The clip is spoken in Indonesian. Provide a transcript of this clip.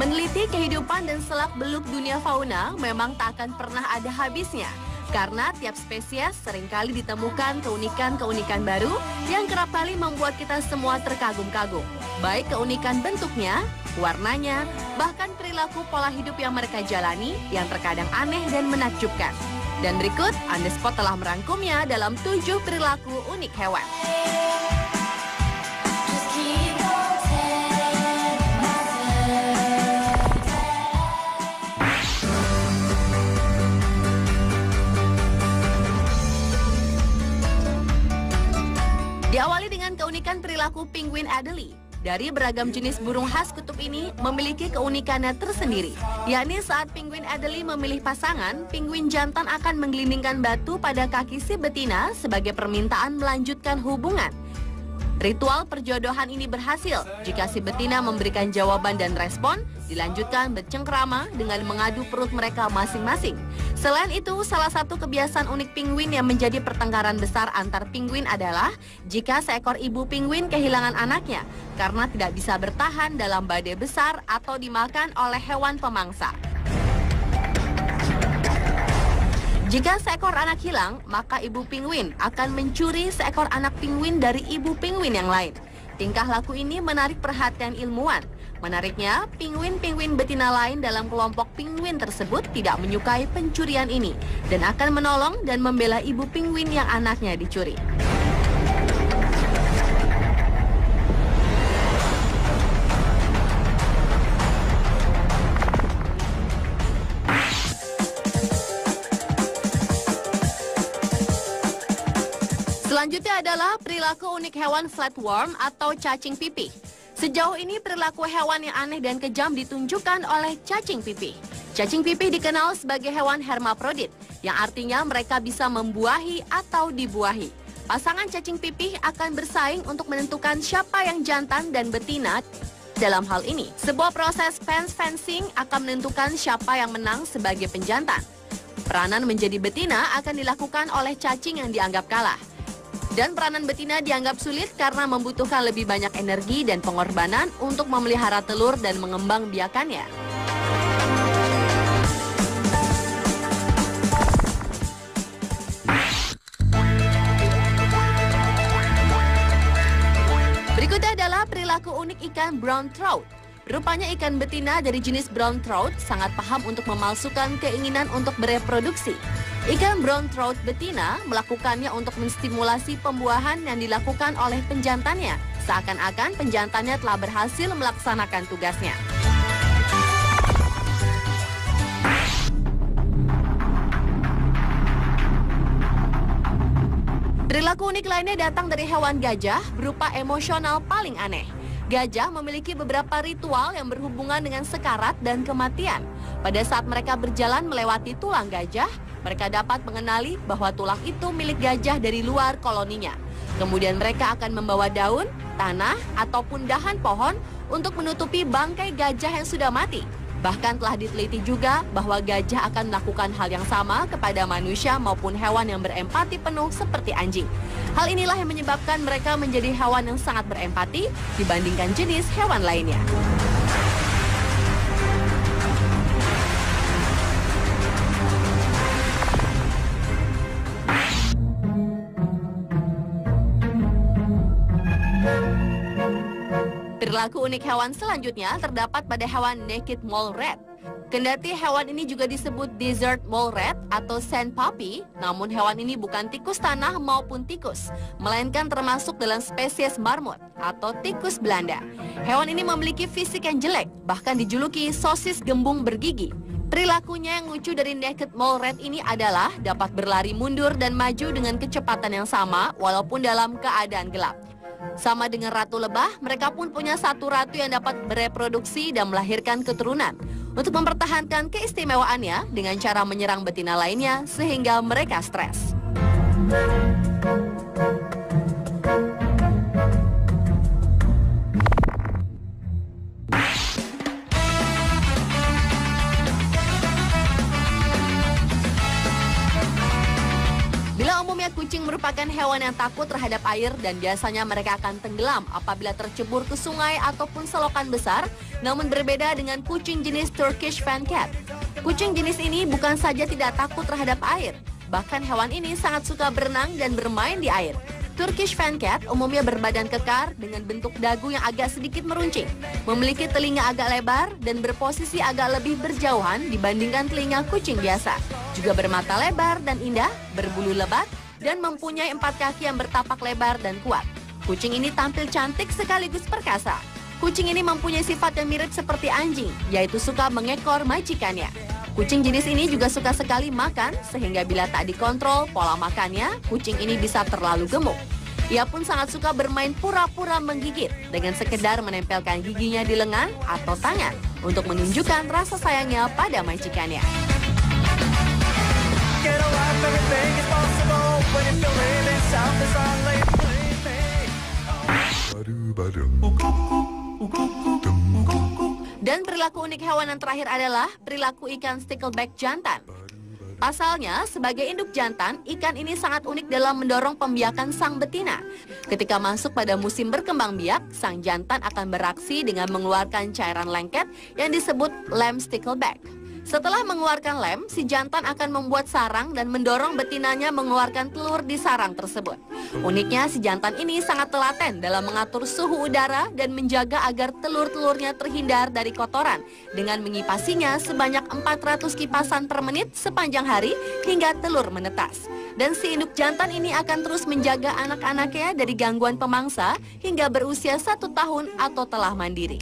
Meneliti kehidupan dan selak-beluk dunia fauna memang tak akan pernah ada habisnya. Karena tiap spesies seringkali ditemukan keunikan-keunikan baru yang kerap kali membuat kita semua terkagum-kagum. Baik keunikan bentuknya, warnanya, bahkan perilaku pola hidup yang mereka jalani yang terkadang aneh dan menakjubkan. Dan berikut, On The Spot telah merangkumnya dalam 7 perilaku unik hewan. Diawali dengan keunikan perilaku penguin Adelie. Dari beragam jenis burung khas kutub ini memiliki keunikannya tersendiri, yakni saat penguin Adelie memilih pasangan, penguin jantan akan menggelindingkan batu pada kaki si betina sebagai permintaan melanjutkan hubungan. Ritual perjodohan ini berhasil jika si betina memberikan jawaban dan respon, dilanjutkan bercengkrama dengan mengadu perut mereka masing-masing. Selain itu, salah satu kebiasaan unik penguin yang menjadi pertengkaran besar antar penguin adalah jika seekor ibu penguin kehilangan anaknya karena tidak bisa bertahan dalam badai besar atau dimakan oleh hewan pemangsa. Jika seekor anak hilang, maka ibu penguin akan mencuri seekor anak penguin dari ibu penguin yang lain. Tingkah laku ini menarik perhatian ilmuwan. Menariknya, penguin-penguin betina lain dalam kelompok penguin tersebut tidak menyukai pencurian ini dan akan menolong dan membela ibu penguin yang anaknya dicuri. Selanjutnya adalah perilaku unik hewan flatworm atau cacing pipih. Sejauh ini perilaku hewan yang aneh dan kejam ditunjukkan oleh cacing pipih. Cacing pipih dikenal sebagai hewan hermaprodit, yang artinya mereka bisa membuahi atau dibuahi. Pasangan cacing pipih akan bersaing untuk menentukan siapa yang jantan dan betina. Dalam hal ini, sebuah proses fence fencing akan menentukan siapa yang menang sebagai penjantan. Peranan menjadi betina akan dilakukan oleh cacing yang dianggap kalah. Dan peranan betina dianggap sulit karena membutuhkan lebih banyak energi dan pengorbanan untuk memelihara telur dan mengembangbiakannya. Berikutnya adalah perilaku unik ikan brown trout. Rupanya ikan betina dari jenis brown trout sangat paham untuk memalsukan keinginan untuk bereproduksi. Ikan brown trout betina melakukannya untuk menstimulasi pembuahan yang dilakukan oleh penjantannya. Seakan-akan penjantannya telah berhasil melaksanakan tugasnya. Perilaku unik lainnya datang dari hewan gajah berupa emosional paling aneh. Gajah memiliki beberapa ritual yang berhubungan dengan sekarat dan kematian. Pada saat mereka berjalan melewati tulang gajah, mereka dapat mengenali bahwa tulang itu milik gajah dari luar koloninya. Kemudian mereka akan membawa daun, tanah, ataupun dahan pohon untuk menutupi bangkai gajah yang sudah mati. Bahkan telah diteliti juga bahwa gajah akan melakukan hal yang sama kepada manusia maupun hewan yang berempati penuh seperti anjing. Hal inilah yang menyebabkan mereka menjadi hewan yang sangat berempati dibandingkan jenis hewan lainnya. Perilaku unik hewan selanjutnya terdapat pada hewan naked mole rat. Kendati hewan ini juga disebut desert mole rat atau sand puppy, namun hewan ini bukan tikus tanah maupun tikus, melainkan termasuk dalam spesies marmot atau tikus Belanda. Hewan ini memiliki fisik yang jelek, bahkan dijuluki sosis gembung bergigi. Perilakunya yang lucu dari naked mole rat ini adalah dapat berlari mundur dan maju dengan kecepatan yang sama walaupun dalam keadaan gelap. Sama dengan ratu lebah, mereka pun punya satu ratu yang dapat bereproduksi dan melahirkan keturunan. Untuk mempertahankan keistimewaannya dengan cara menyerang betina lainnya sehingga mereka stres. kucing merupakan hewan yang takut terhadap air dan biasanya mereka akan tenggelam apabila tercebur ke sungai ataupun selokan besar, namun berbeda dengan kucing jenis Turkish Fan Cat. Kucing jenis ini bukan saja tidak takut terhadap air, bahkan hewan ini sangat suka berenang dan bermain di air. Turkish Fan Cat umumnya berbadan kekar dengan bentuk dagu yang agak sedikit meruncing, memiliki telinga agak lebar dan berposisi agak lebih berjauhan dibandingkan telinga kucing biasa. Juga bermata lebar dan indah, berbulu lebat, dan mempunyai 4 kaki yang bertapak lebar dan kuat. Kucing ini tampil cantik sekaligus perkasa. Kucing ini mempunyai sifat yang mirip seperti anjing, yaitu suka mengekor majikannya. Kucing jenis ini juga suka sekali makan, sehingga bila tak dikontrol pola makannya, kucing ini bisa terlalu gemuk. Ia pun sangat suka bermain pura-pura menggigit dengan sekedar menempelkan giginya di lengan atau tangan untuk menunjukkan rasa sayangnya pada majikannya. Dan perilaku unik hewan yang terakhir adalah perilaku ikan stickleback jantan. Pasalnya, sebagai induk jantan, ikan ini sangat unik dalam mendorong pembiakan sang betina. Ketika masuk pada musim berkembang biak, sang jantan akan beraksi dengan mengeluarkan cairan lengket yang disebut lem stickleback. Setelah mengeluarkan lem, si jantan akan membuat sarang dan mendorong betinanya mengeluarkan telur di sarang tersebut. Uniknya, si jantan ini sangat telaten dalam mengatur suhu udara dan menjaga agar telur-telurnya terhindar dari kotoran dengan mengipasinya sebanyak 400 kipasan per menit sepanjang hari hingga telur menetas. Dan si induk jantan ini akan terus menjaga anak-anaknya dari gangguan pemangsa hingga berusia 1 tahun atau telah mandiri.